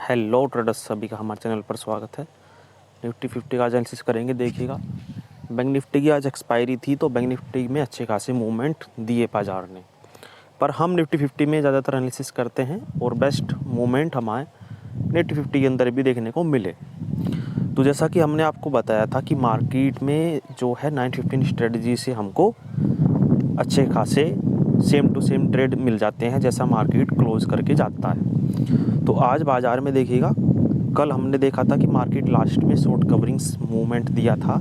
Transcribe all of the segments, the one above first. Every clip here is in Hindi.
हेलो ट्रेडर्स, सभी का हमारे चैनल पर स्वागत है। निफ्टी 50 का आज एनालिसिस करेंगे। देखिएगा, बैंक निफ्टी की आज एक्सपायरी थी तो बैंक निफ्टी में अच्छे खासे मूवमेंट दिए बाजार ने, पर हम निफ्टी 50 में ज़्यादातर एनालिसिस करते हैं और बेस्ट मूवमेंट हमारे निफ्टी 50 के अंदर भी देखने को मिले। तो जैसा कि हमने आपको बताया था कि मार्केट में जो है 915 स्ट्रेटजी से हमको अच्छे खासे सेम टू सेम ट्रेड मिल जाते हैं जैसा मार्केट क्लोज करके जाता है। तो आज बाज़ार में देखिएगा, कल हमने देखा था कि मार्केट लास्ट में शॉर्ट कवरिंग्स मूवमेंट दिया था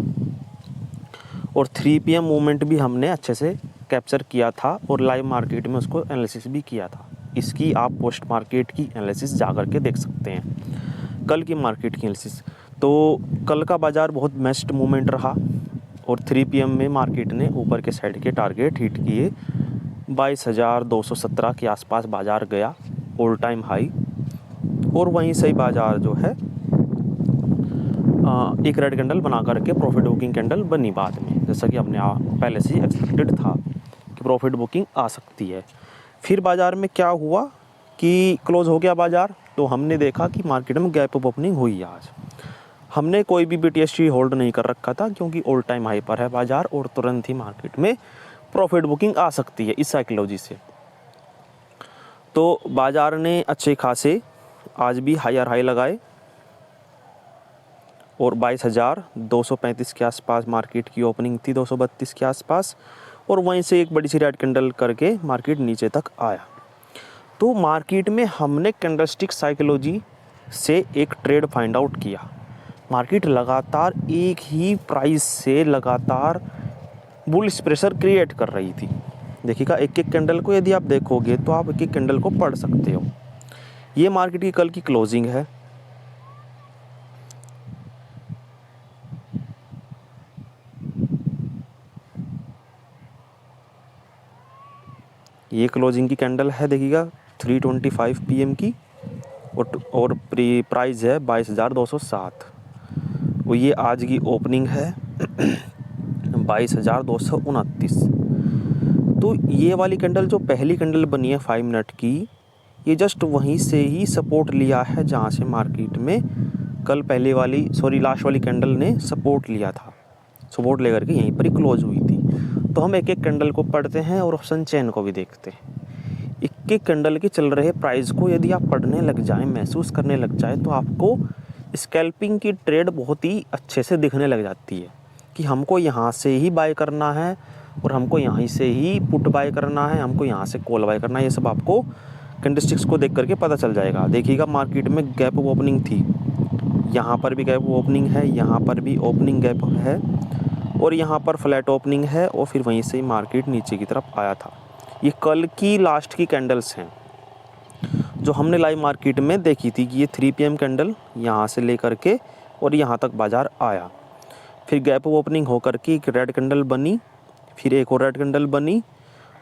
और 3 PM मूवमेंट भी हमने अच्छे से कैप्चर किया था और लाइव मार्केट में उसको एनालिसिस भी किया था। इसकी आप पोस्ट मार्केट की एनालिसिस जा कर के देख सकते हैं। कल की मार्केट की एनालिसिस, तो कल का बाज़ार बहुत बेस्ट मूवमेंट रहा और 3 PM में मार्केट ने ऊपर के साइड के टारगेट हिट किए। 22,217 के आसपास बाज़ार गया, ऑल टाइम हाई। और वहीं से ही बाज़ार जो है एक रेड कैंडल बना करके प्रॉफिट बुकिंग कैंडल बनी बाद में, जैसा कि हमने पहले से एक्सपेक्टेड था कि प्रॉफिट बुकिंग आ सकती है। फिर बाज़ार में क्या हुआ कि क्लोज हो गया बाज़ार, तो हमने देखा कि मार्केट में गैप अप ओपनिंग हुई आज। हमने कोई भी BTST होल्ड नहीं कर रखा था क्योंकि ऑल टाइम हाई पर है बाज़ार और तुरंत ही मार्केट में प्रॉफिट बुकिंग आ सकती है इस साइकोलॉजी से। तो बाज़ार ने अच्छे खासे आज भी हायर हाई लगाए और 22,235 के आसपास मार्केट की ओपनिंग थी, 232 के आसपास, और वहीं से एक बड़ी सी रेड कैंडल करके मार्केट नीचे तक आया। तो मार्केट में हमने कैंडलस्टिक साइकोलॉजी से एक ट्रेड फाइंड आउट किया। मार्केट लगातार एक ही प्राइस से लगातार बुलिश प्रेशर क्रिएट कर रही थी। देखिएगा, एक एक कैंडल को यदि आप देखोगे तो आप एक एक कैंडल को पढ़ सकते हो। ये मार्केट की कल की क्लोजिंग है। ये क्लोजिंग की कैंडल है, देखिएगा 3:25 PM की और प्राइस है 22,207। और ये आज की ओपनिंग है 22,229। तो ये वाली कैंडल जो पहली कैंडल बनी है 5 मिनट की, ये जस्ट वहीं से ही सपोर्ट लिया है जहाँ से मार्केट में कल लास्ट वाली कैंडल ने सपोर्ट लिया था। सपोर्ट लेकर के यहीं पर ही क्लोज हुई थी। तो हम एक एक कैंडल को पढ़ते हैं और ऑप्शन चेन को भी देखते हैं। एक एक कैंडल के चल रहे प्राइस को यदि आप पढ़ने लग जाएं, महसूस करने लग जाएं, तो आपको स्कैल्पिंग की ट्रेड बहुत ही अच्छे से दिखने लग जाती है कि हमको यहाँ से ही बाय करना है और हमको यहाँ से ही पुट बाय करना है, हमको यहाँ से कॉल बाय करना है। ये सब आपको कैंडलस्टिक्स को देख करके पता चल जाएगा। देखिएगा, मार्केट में गैप ओपनिंग थी, यहाँ पर भी गैप ओपनिंग है, यहाँ पर भी ओपनिंग गैप है और यहाँ पर फ्लैट ओपनिंग है और फिर वहीं से ही मार्केट नीचे की तरफ आया था। ये कल की लास्ट की कैंडल्स हैं जो हमने लाइव मार्केट में देखी थी कि ये 3 PM कैंडल यहाँ से लेकर के और यहाँ तक बाज़ार आया। फिर गैप ओपनिंग होकर के एक रेड कैंडल बनी, फिर एक और रेड कैंडल बनी।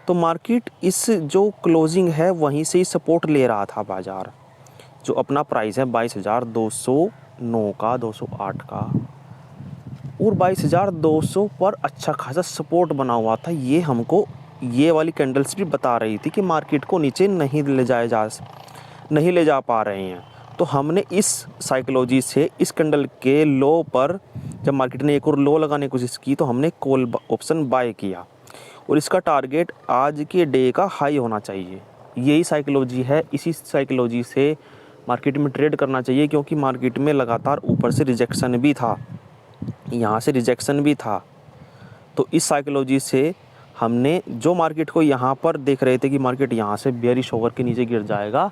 तो मार्केट इस जो क्लोजिंग है वहीं से ही सपोर्ट ले रहा था बाज़ार। जो अपना प्राइस है 22,209 का, 208 का और 22,200 पर अच्छा खासा सपोर्ट बना हुआ था। ये हमको ये वाली कैंडल्स भी बता रही थी कि मार्केट को नीचे नहीं ले जा पा रहे हैं। तो हमने इस साइकोलॉजी से इस कैंडल के लो पर जब मार्केट ने एक और लो लगाने की कोशिश की तो हमने कॉल ऑप्शन बाय किया और इसका टारगेट आज के डे का हाई होना चाहिए। यही साइकोलॉजी है, इसी साइकोलॉजी से मार्केट में ट्रेड करना चाहिए क्योंकि मार्केट में लगातार ऊपर से रिजेक्शन भी था, यहाँ से रिजेक्शन भी था। तो इस साइकोलॉजी से हमने जो मार्केट को यहाँ पर देख रहे थे कि मार्केट यहाँ से बेयरिश होकर के नीचे गिर जाएगा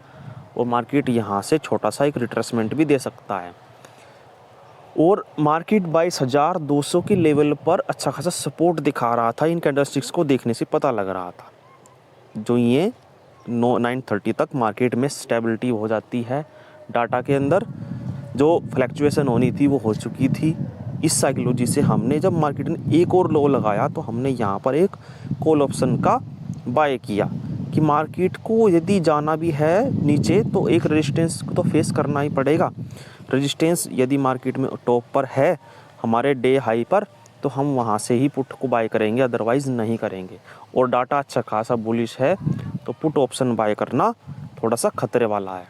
और मार्केट यहाँ से छोटा सा एक रिट्रेसमेंट भी दे सकता है। और मार्केट 22,200 के लेवल पर अच्छा खासा सपोर्ट दिखा रहा था। इन कैंडलस्टिक्स को देखने से पता लग रहा था जो ये 930 तक मार्केट में स्टेबिलिटी हो जाती है। डाटा के अंदर जो फ्लैक्चुएशन होनी थी वो हो चुकी थी। इस साइकोलॉजी से हमने जब मार्केट ने एक और लो लगाया तो हमने यहाँ पर एक कॉल ऑप्शन का बाय किया कि मार्केट को यदि जाना भी है नीचे तो एक रेजिस्टेंस को तो फेस करना ही पड़ेगा। रेजिस्टेंस यदि मार्केट में टॉप पर है हमारे डे हाई पर तो हम वहाँ से ही पुट को बाय करेंगे, अदरवाइज़ नहीं करेंगे। और डाटा अच्छा खासा बुलिश है तो पुट ऑप्शन बाय करना थोड़ा सा खतरे वाला है।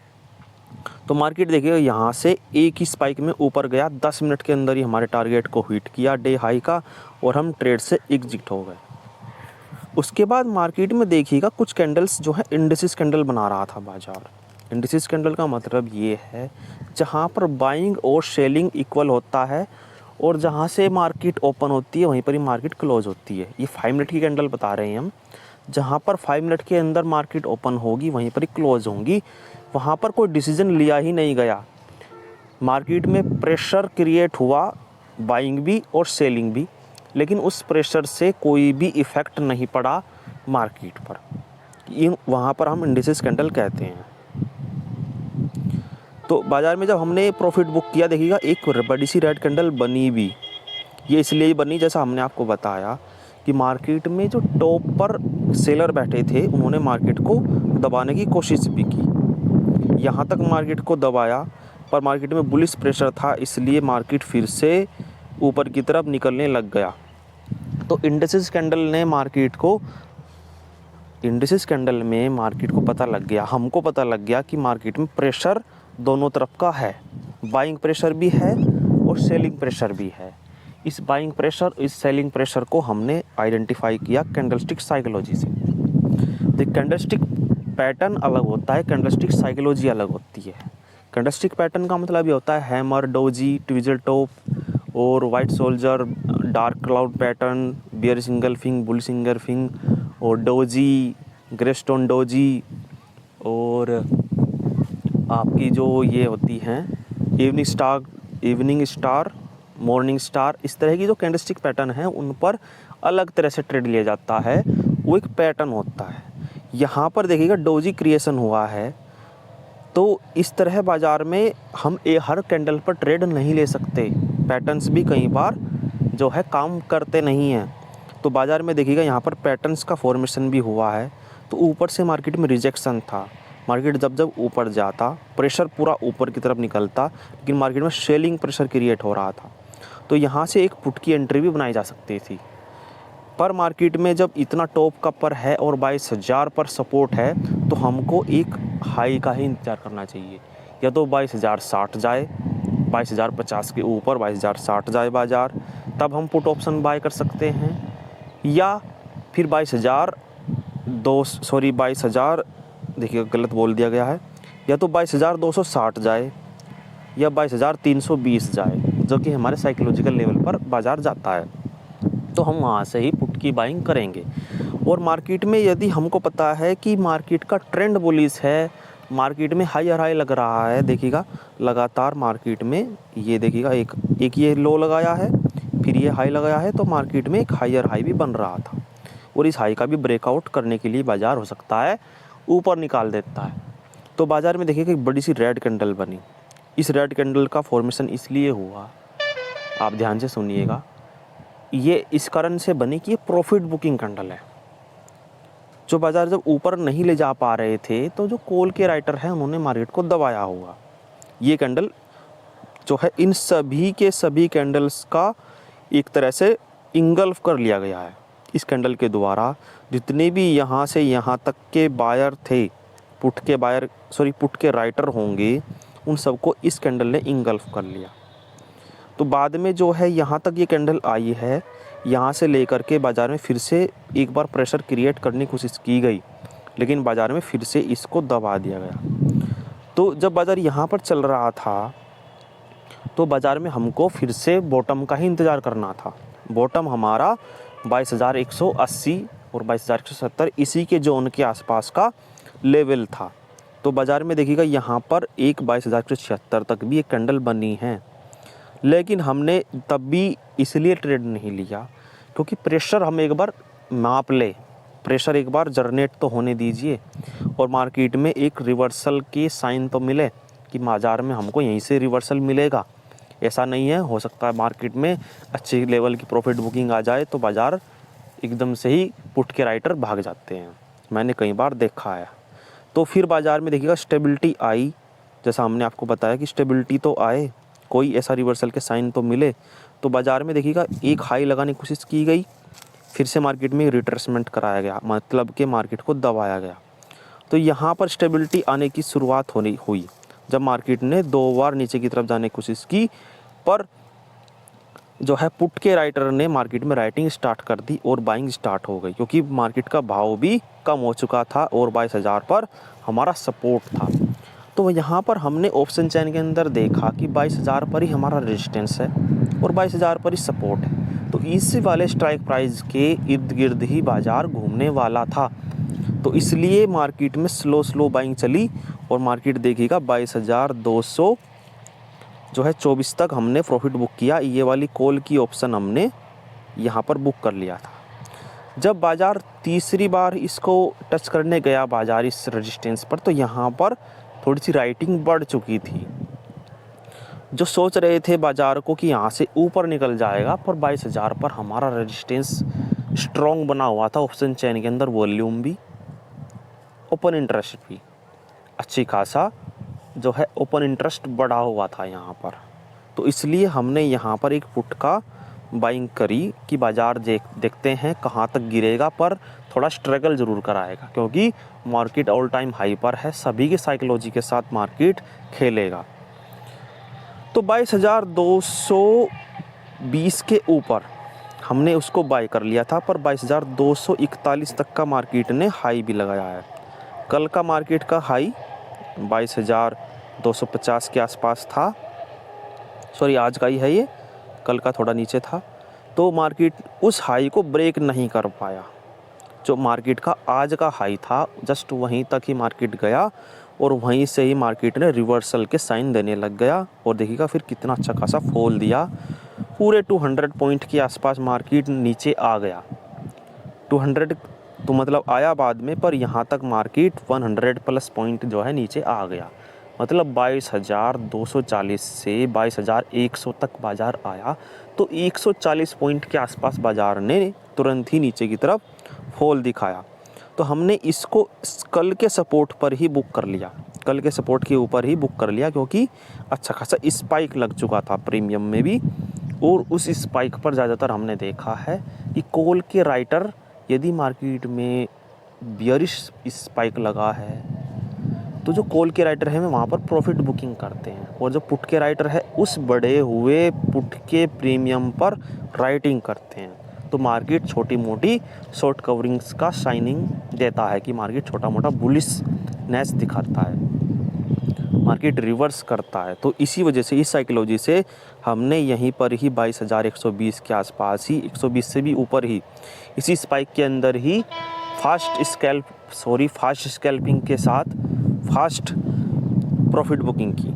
तो मार्केट देखिएगा यहाँ से एक ही स्पाइक में ऊपर गया, 10 मिनट के अंदर ही हमारे टारगेट को हिट किया डे हाई का, और हम ट्रेड से एग्जिट हो गए। उसके बाद मार्केट में देखिएगा कुछ कैंडल्स जो है इंडिसेस कैंडल बना रहा था बाजार। इंडिसेस कैंडल का मतलब ये है जहाँ पर बाइंग और सेलिंग इक्वल होता है, और जहाँ से मार्केट ओपन होती है वहीं पर ही मार्केट क्लोज होती है। ये 5 मिनट की कैंडल बता रहे हैं हम, जहाँ पर 5 मिनट के अंदर मार्केट ओपन होगी वहीं पर ही क्लोज होंगी। वहाँ पर कोई डिसीजन लिया ही नहीं गया, मार्केट में प्रेशर क्रिएट हुआ, बाइंग भी और सेलिंग भी, लेकिन उस प्रेशर से कोई भी इफ़ेक्ट नहीं पड़ा मार्केट पर। इन वहाँ पर हम इंडिसेस कैंडल कहते हैं। तो बाज़ार में जब हमने प्रॉफिट बुक किया, देखिएगा एक बड़ी सी रेड कैंडल बनी भी। ये इसलिए बनी, जैसा हमने आपको बताया कि मार्केट में जो टॉप पर सेलर बैठे थे उन्होंने मार्केट को दबाने की कोशिश भी की, यहाँ तक मार्केट को दबाया, पर मार्केट में बुलिश प्रेशर था, इसलिए मार्केट फिर से ऊपर की तरफ निकलने लग गया। तो इंडिसेस कैंडल में मार्केट को पता लग गया, हमको पता लग गया कि मार्केट में प्रेशर दोनों तरफ का है, बाइंग प्रेशर भी है और सेलिंग प्रेशर भी है। इस बाइंग प्रेशर, इस सेलिंग प्रेशर को हमने आइडेंटिफाई किया कैंडलस्टिक साइकोलॉजी से। तो कैंडलस्टिक पैटर्न अलग होता है, कैंडलस्टिक साइकोलॉजी अलग होती है। कैंडलस्टिक पैटर्न का मतलब ये होता है हैमर, डोजी, ट्विजल टॉप और white soldier, dark cloud pattern, bearish engulfing, bullish engulfing और डोजी, ग्रेस्टोन डोजी, और आपकी जो ये होती हैं इवनिंग स्टार, मॉर्निंग स्टार, इस तरह की जो कैंडलस्टिक पैटर्न है उन पर अलग तरह से ट्रेड लिया जाता है, वो एक पैटर्न होता है। यहाँ पर देखिएगा डोजी क्रिएशन हुआ है, तो इस तरह बाज़ार में हम हर कैंडल पर ट्रेड नहीं ले सकते, पैटर्न्स भी कई बार जो है काम करते नहीं हैं। तो बाज़ार में देखिएगा यहाँ पर पैटर्न्स का फॉर्मेशन भी हुआ है, तो ऊपर से मार्केट में रिजेक्शन था, मार्केट जब ऊपर जाता प्रेशर पूरा ऊपर की तरफ निकलता, लेकिन मार्केट में सेलिंग प्रेशर क्रिएट हो रहा था, तो यहाँ से एक पुट की एंट्री भी बनाई जा सकती थी। पर मार्केट में जब इतना टॉप का पर है और 22,000 पर सपोर्ट है, तो हमको एक हाई का ही इंतज़ार करना चाहिए, या तो 22,060 जाए, 22,050 के ऊपर 22,060 जाए बाज़ार, तब हम पुट ऑप्शन बाय कर सकते हैं, या फिर 22,000 देखिए गलत बोल दिया गया है, या तो 22,260 जाए या 22,320 जाए, जो कि हमारे साइकोलॉजिकल लेवल पर बाज़ार जाता है, तो हम वहाँ से ही पुट की बाइंग करेंगे। और मार्केट में यदि हमको पता है कि मार्केट का ट्रेंड बुलिश है, मार्केट में हायर हाई लग रहा है, देखिएगा लगातार मार्केट में ये देखिएगा एक ये लो लगाया है, फिर ये हाई लगाया है, तो मार्केट में एक हायर हाई भी बन रहा था, और इस हाई का भी ब्रेकआउट करने के लिए बाज़ार हो सकता है ऊपर निकाल देता है। तो बाज़ार में देखिएगा एक बड़ी सी रेड कैंडल बनी। इस रेड कैंडल का फॉर्मेशन इसलिए हुआ, आप ध्यान से सुनिएगा, ये इस कारण से बनी कि ये प्रॉफिट बुकिंग कैंडल है। जो बाज़ार जब ऊपर नहीं ले जा पा रहे थे, तो जो कॉल के राइटर हैं उन्होंने मार्केट को दबाया होगा। ये कैंडल जो है इन सभी के सभी कैंडल्स का एक तरह से इंगल्फ कर लिया गया है। इस कैंडल के द्वारा जितने भी यहाँ से यहाँ तक के बायर थे, पुट के राइटर होंगे, उन सबको इस कैंडल ने इंगल्फ कर लिया। तो बाद में जो है यहाँ तक ये कैंडल आई है, यहाँ से लेकर के बाज़ार में फिर से एक बार प्रेशर क्रिएट करने की कोशिश की गई, लेकिन बाज़ार में फिर से इसको दबा दिया गया। तो जब बाज़ार यहाँ पर चल रहा था, तो बाज़ार में हमको फिर से बॉटम का ही इंतज़ार करना था। बॉटम हमारा 22,180 और 22,170 इसी के जोन के आसपास का लेवल था। तो बाज़ार में देखिएगा यहाँ पर एक 22,176 तक भी एक कैंडल बनी है, लेकिन हमने तब भी इसलिए ट्रेड नहीं लिया क्योंकि प्रेशर हम एक बार माप ले, प्रेशर एक बार जनरेट तो होने दीजिए, और मार्केट में एक रिवर्सल के साइन तो मिले कि बाज़ार में हमको यहीं से रिवर्सल मिलेगा। ऐसा नहीं है, हो सकता है मार्केट में अच्छे लेवल की प्रॉफिट बुकिंग आ जाए तो बाज़ार एकदम से ही पुट के राइटर भाग जाते हैं, मैंने कई बार देखा है। तो फिर बाज़ार में देखिएगा स्टेबिलिटी आई, जैसा हमने आपको बताया कि स्टेबिलिटी तो आए, कोई ऐसा रिवर्सल के साइन तो मिले, तो बाज़ार में देखिएगा एक हाई लगाने की कोशिश की गई, फिर से मार्केट में रिट्रेसमेंट कराया गया, मतलब कि मार्केट को दबाया गया। तो यहाँ पर स्टेबिलिटी आने की शुरुआत हुई। जब मार्केट ने 2 बार नीचे की तरफ जाने की कोशिश की, पर जो है पुट के राइटर ने मार्केट में राइटिंग स्टार्ट कर दी और बाइंग स्टार्ट हो गई, क्योंकि मार्केट का भाव भी कम हो चुका था और 22,000 पर हमारा सपोर्ट था। तो यहाँ पर हमने ऑप्शन चैन के अंदर देखा कि 22,000 पर ही हमारा रेजिस्टेंस है और 22,000 पर ही सपोर्ट है। तो इस वाले स्ट्राइक प्राइस के इर्द गिर्द ही बाज़ार घूमने वाला था, तो इसलिए मार्केट में स्लो बाइंग चली और मार्केट देखिएगा 22,200 जो है 24 तक हमने प्रॉफिट बुक किया। ये वाली कॉल की ऑप्शन हमने यहाँ पर बुक कर लिया था। जब बाज़ार तीसरी बार इसको टच करने गया बाज़ार इस रेजिस्टेंस पर, तो यहाँ पर थोड़ी सी राइटिंग बढ़ चुकी थी। जो सोच रहे थे बाज़ार को कि यहाँ से ऊपर निकल जाएगा, पर 22,000 पर हमारा रेजिस्टेंस स्ट्रॉन्ग बना हुआ था। ऑप्शन चैन के अंदर वॉल्यूम भी, ओपन इंटरेस्ट भी अच्छी खासा जो है ओपन इंटरेस्ट बढ़ा हुआ था यहाँ पर। तो इसलिए हमने यहाँ पर एक पुट का बाइंग करी कि बाज़ार देखते हैं कहाँ तक गिरेगा, पर थोड़ा स्ट्रगल ज़रूर कराएगा, क्योंकि मार्केट ऑल टाइम हाई पर है। सभी के साइकोलॉजी के साथ मार्केट खेलेगा। तो 22,220 के ऊपर हमने उसको बाय कर लिया था, पर 22,241 तक का मार्केट ने हाई भी लगाया है। कल का मार्केट का हाई 22,250 के आसपास था। सॉरी, आज का ही है ये, कल का थोड़ा नीचे था। तो मार्केट उस हाई को ब्रेक नहीं कर पाया। जो मार्केट का आज का हाई था जस्ट वहीं तक ही मार्केट गया और वहीं से ही मार्केट ने रिवर्सल के साइन देने लग गया। और देखिएगा फिर कितना अच्छा खासा फॉल दिया, पूरे 200 पॉइंट के आसपास मार्केट नीचे आ गया। 200 तो मतलब आया बाद में, पर यहाँ तक मार्केट 100 प्लस पॉइंट जो है नीचे आ गया। मतलब 22,240 से 22,100 तक बाज़ार आया। तो 140 पॉइंट के आसपास बाज़ार ने तुरंत ही नीचे की तरफ फॉल दिखाया। तो हमने इसको कल के सपोर्ट पर ही बुक कर लिया, कल के सपोर्ट के ऊपर ही बुक कर लिया, क्योंकि अच्छा खासा स्पाइक लग चुका था प्रीमियम में भी। और उस स्पाइक पर ज़्यादातर हमने देखा है कि कॉल के राइटर यदि मार्केट में बियरिश स्पाइक लगा है, तो जो कॉल के राइटर हैं वहाँ पर प्रॉफिट बुकिंग करते हैं, और जो पुट के राइटर है उस बढ़े हुए पुट के प्रीमियम पर राइटिंग करते हैं। तो मार्केट छोटी मोटी शॉर्ट कवरिंग्स का साइनिंग देता है कि मार्केट छोटा मोटा बुलिशनेस दिखाता है, मार्केट रिवर्स करता है। तो इसी वजह से, इस साइकोलॉजी से हमने यहीं पर ही 22,120 के आसपास ही, 120 से भी ऊपर ही, इसी स्पाइक के अंदर ही फास्ट स्कैल्पिंग के साथ फास्ट प्रॉफिट बुकिंग की।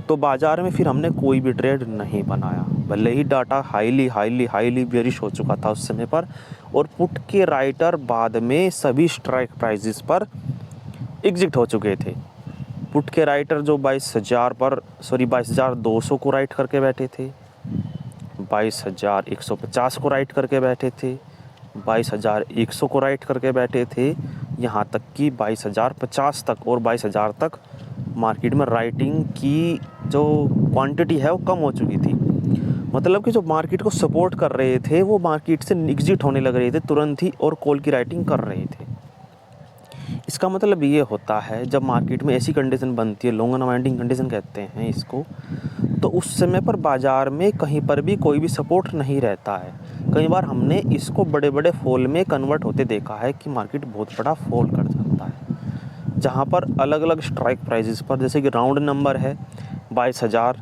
तो बाज़ार में फिर हमने कोई भी ट्रेड नहीं बनाया, भले ही डाटा हाईली बेरिश हो चुका था उस समय पर, और पुट के राइटर बाद में सभी स्ट्राइक प्राइसेस पर एग्जिट हो चुके थे। पुट के राइटर जो 22,200 को राइट करके बैठे थे, 22,150 को राइट करके बैठे थे, 22,100 को राइट करके बैठे थे, यहाँ तक कि 22,050 तक और 22,000 तक मार्केट में राइटिंग की जो क्वांटिटी है वो कम हो चुकी थी। मतलब कि जो मार्केट को सपोर्ट कर रहे थे वो मार्केट से एग्जिट होने लग रहे थे तुरंत ही, और कॉल की राइटिंग कर रहे थे। इसका मतलब ये होता है, जब मार्केट में ऐसी कंडीशन बनती है, लॉन्ग अनवाइंडिंग कंडीशन कहते हैं इसको, तो उस समय पर बाज़ार में कहीं पर भी कोई भी सपोर्ट नहीं रहता है। कई बार हमने इसको बड़े बड़े फॉल में कन्वर्ट होते देखा है कि मार्केट बहुत बड़ा फॉल कर जाता है, जहाँ पर अलग अलग स्ट्राइक प्राइसेस पर, जैसे कि राउंड नंबर है 22,000,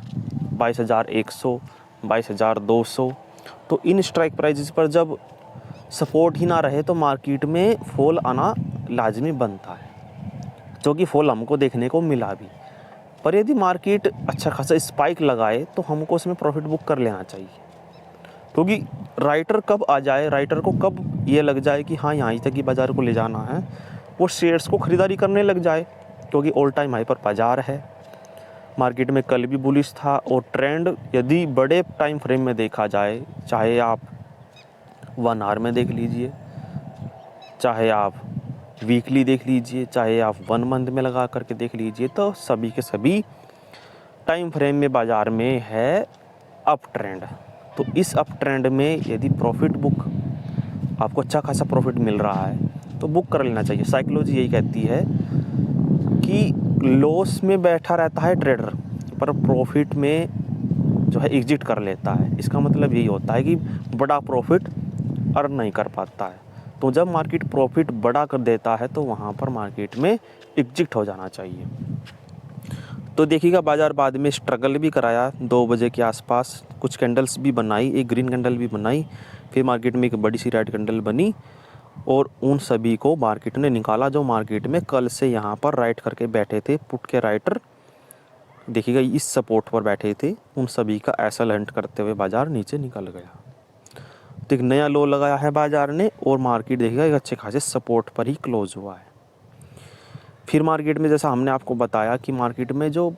22,100, 22,200, तो इन स्ट्राइक प्राइसेस पर जब सपोर्ट ही ना रहे तो मार्केट में फॉल आना लाजमी बनता है, जो कि फॉल हमको देखने को मिला भी। पर यदि मार्केट अच्छा खासा स्पाइक लगाए तो हमको उसमें प्रॉफिट बुक कर लेना चाहिए, क्योंकि राइटर कब आ जाए, राइटर को कब ये लग जाए कि हाँ यहाँ तक ही बाज़ार को ले जाना है, वो शेयर्स को ख़रीदारी करने लग जाए, क्योंकि ऑल टाइम हाई पर बाज़ार है। मार्केट में कल भी बुलिश था, और ट्रेंड यदि बड़े टाइम फ्रेम में देखा जाए, चाहे आप 1 आवर में देख लीजिए, चाहे आप वीकली देख लीजिए, चाहे आप 1 मंथ में लगा करके देख लीजिए, तो सभी के सभी टाइम फ्रेम में बाज़ार में है अप ट्रेंड। तो इस अप ट्रेंड में यदि प्रॉफिट बुक, आपको अच्छा खासा प्रॉफिट मिल रहा है तो बुक कर लेना चाहिए। साइकोलॉजी यही कहती है कि लॉस में बैठा रहता है ट्रेडर, पर प्रॉफिट में जो है एग्जिट कर लेता है। इसका मतलब यही होता है कि बड़ा प्रॉफिट अर्न नहीं कर पाता है। तो जब मार्केट प्रॉफिट बड़ा कर देता है तो वहाँ पर मार्केट में एग्जिट हो जाना चाहिए। तो देखिएगा बाज़ार बाद में स्ट्रगल भी कराया, 2 बजे के आसपास कुछ कैंडल्स भी बनाई, एक ग्रीन कैंडल भी बनाई, फिर मार्केट में एक बड़ी सी रेड कैंडल बनी और उन सभी को मार्केट ने निकाला जो मार्केट में कल से यहाँ पर राइट करके बैठे थे, पुट के राइटर देखिएगा इस सपोर्ट पर बैठे थे, उन सभी का ऐसा लंट करते हुए बाज़ार नीचे निकल गया। तो एक नया लो लगाया है बाज़ार ने और मार्केट देखिएगा एक अच्छे खासे सपोर्ट पर ही क्लोज हुआ है। फिर मार्केट में जैसा हमने आपको बताया कि मार्केट में जो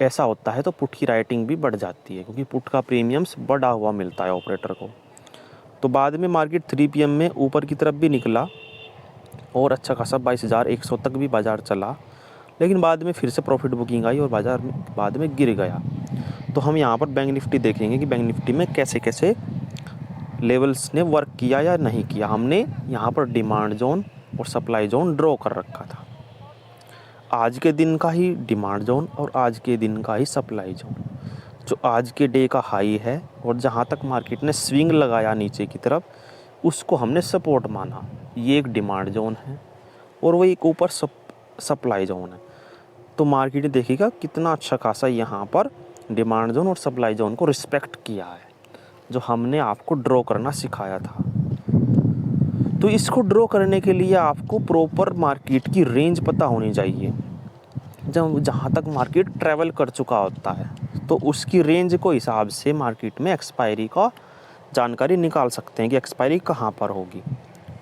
ऐसा होता है तो पुट की राइटिंग भी बढ़ जाती है, क्योंकि पुट का प्रीमियम्स बढ़ा हुआ मिलता है ऑपरेटर को। तो बाद में मार्केट 3 PM में ऊपर की तरफ भी निकला और अच्छा खासा 22,100 तक भी बाज़ार चला, लेकिन बाद में फिर से प्रॉफिट बुकिंग आई और बाज़ार में बाद में गिर गया। तो हम यहाँ पर बैंक निफ्टी देखेंगे कि बैंक निफ्टी में कैसे कैसे लेवल्स ने वर्क किया या नहीं किया। हमने यहाँ पर डिमांड जोन और सप्लाई जोन ड्रॉ कर रखा था, आज के दिन का ही डिमांड जोन और आज के दिन का ही सप्लाई जोन। जो आज के डे का हाई है और जहाँ तक मार्केट ने स्विंग लगाया नीचे की तरफ, उसको हमने सपोर्ट माना, ये एक डिमांड जोन है और वो एक ऊपर सप्लाई जोन है। तो मार्केट देखिएगा कितना अच्छा खासा यहाँ पर डिमांड जोन और सप्लाई जोन को रिस्पेक्ट किया है, जो हमने आपको ड्रॉ करना सिखाया था। तो इसको ड्रॉ करने के लिए आपको प्रॉपर मार्केट की रेंज पता होनी चाहिए। जब जहाँ तक मार्केट ट्रैवल कर चुका होता है तो उसकी रेंज को हिसाब से मार्केट में एक्सपायरी का जानकारी निकाल सकते हैं कि एक्सपायरी कहाँ पर होगी,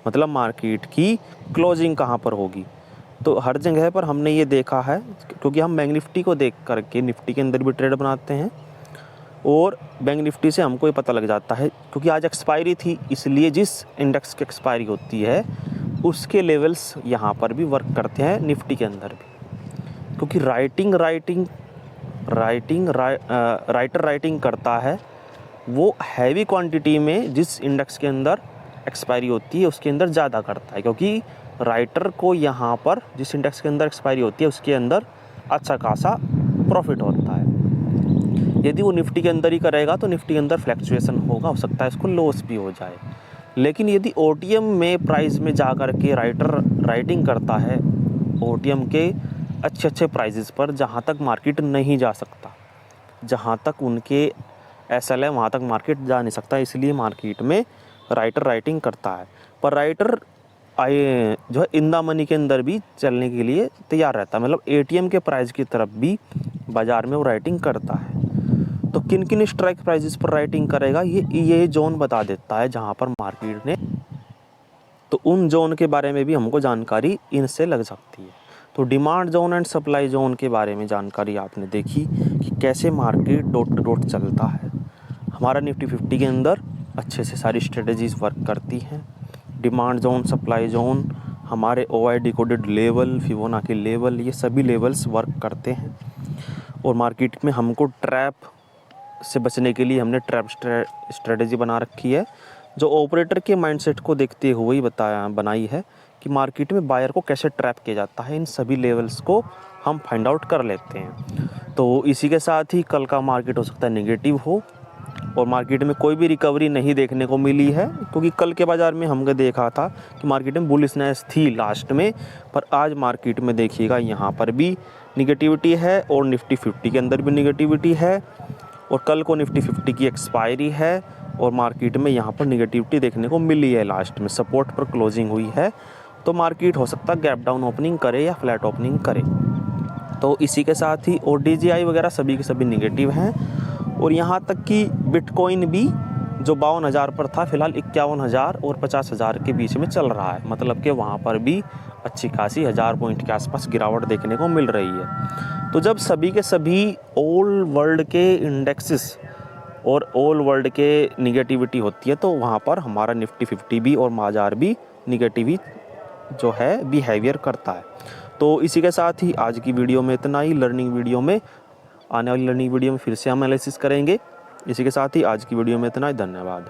मतलब मार्केट की क्लोजिंग कहाँ पर होगी। तो हर जगह पर हमने ये देखा है, क्योंकि हम बैंक निफ्टी को देख करके निफ्टी के अंदर भी ट्रेड बनाते हैं और बैंक निफ्टी से हमको ये पता लग जाता है, क्योंकि आज एक्सपायरी थी इसलिए जिस इंडेक्स की एक्सपायरी होती है उसके लेवल्स यहाँ पर भी वर्क करते हैं निफ्टी के अंदर भी, क्योंकि राइटर राइटिंग करता है वो हैवी क्वांटिटी में जिस इंडेक्स के अंदर एक्सपायरी होती है उसके अंदर ज़्यादा करता है, क्योंकि राइटर को यहाँ पर जिस इंडेक्स के अंदर एक्सपायरी होती है उसके अंदर अच्छा खासा प्रॉफिट होता है। यदि वो निफ्टी के अंदर ही करेगा तो निफ्टी के अंदर फ्लैक्चुएशन होगा, हो सकता है इसको लॉस भी हो जाए। लेकिन यदि ओटीएम में प्राइस में जा कर के राइटर राइटिंग करता है ओटीएम के अच्छे प्राइजेस पर, जहाँ तक मार्केट नहीं जा सकता, जहाँ तक उनके एसएल है वहाँ तक मार्केट जा नहीं सकता, इसलिए मार्केट में राइटर राइटिंग करता है। पर राइटर जो है इन द मनी के अंदर भी चलने के लिए तैयार रहता है, मतलब एटीएम के प्राइस की तरफ भी बाज़ार में वो राइटिंग करता है। तो किन किन स्ट्राइक प्राइजेस पर राइटिंग करेगा ये जोन बता देता है जहाँ पर मार्केट ने, तो उन जोन के बारे में भी हमको जानकारी इनसे लग सकती है। तो demand zone and supply zone के बारे में जानकारी आपने देखी कि कैसे मार्केट डॉट टू डॉट चलता है। हमारा निफ्टी 50 के अंदर अच्छे से सारी स्ट्रेटजीज वर्क करती हैं। डिमांड जोन, सप्लाई जोन, हमारे OID coded level, Fibonacci level, ये सभी लेवल्स वर्क करते हैं। और मार्केट में हमको ट्रैप से बचने के लिए हमने ट्रैप स्ट्रेटजी बना रखी है, जो ऑपरेटर के माइंडसेट को देखते हुए ही बनाई है कि मार्केट में बायर को कैसे ट्रैप किया जाता है। इन सभी लेवल्स को हम फाइंड आउट कर लेते हैं। तो इसी के साथ ही कल का मार्केट हो सकता है नेगेटिव हो और मार्केट में कोई भी रिकवरी नहीं देखने को मिली है, क्योंकि कल के बाज़ार में हमने देखा था कि मार्केट में बुलिशनेस थी लास्ट में, पर आज मार्केट में देखिएगा यहाँ पर भी निगेटिविटी है और निफ्टी 50 के अंदर भी निगेटिविटी है और कल को निफ्टी 50 की एक्सपायरी है और मार्केट में यहाँ पर निगेटिविटी देखने को मिली है। लास्ट में सपोर्ट पर क्लोजिंग हुई है, तो मार्केट हो सकता है गैप डाउन ओपनिंग करे या फ्लैट ओपनिंग करे। तो इसी के साथ ही और DJI वगैरह सभी के सभी निगेटिव हैं और यहाँ तक कि बिटकॉइन भी जो 52,000 पर था फिलहाल 51,000 और 50,000 के बीच में चल रहा है, मतलब कि वहाँ पर भी अच्छी खासी 1000 पॉइंट के आसपास गिरावट देखने को मिल रही है। तो जब सभी के सभी ऑल वर्ल्ड के इंडेक्सेस और ऑल वर्ल्ड के निगेटिविटी होती है तो वहाँ पर हमारा निफ्टी 50 भी और बाजार भी निगेटिव जो है बिहेवियर करता है। तो इसी के साथ ही आज की वीडियो में इतना ही। लर्निंग वीडियो में आने वाली लर्निंग वीडियो में फिर से हम एनालिसिस करेंगे। इसी के साथ ही आज की वीडियो में इतना ही। धन्यवाद।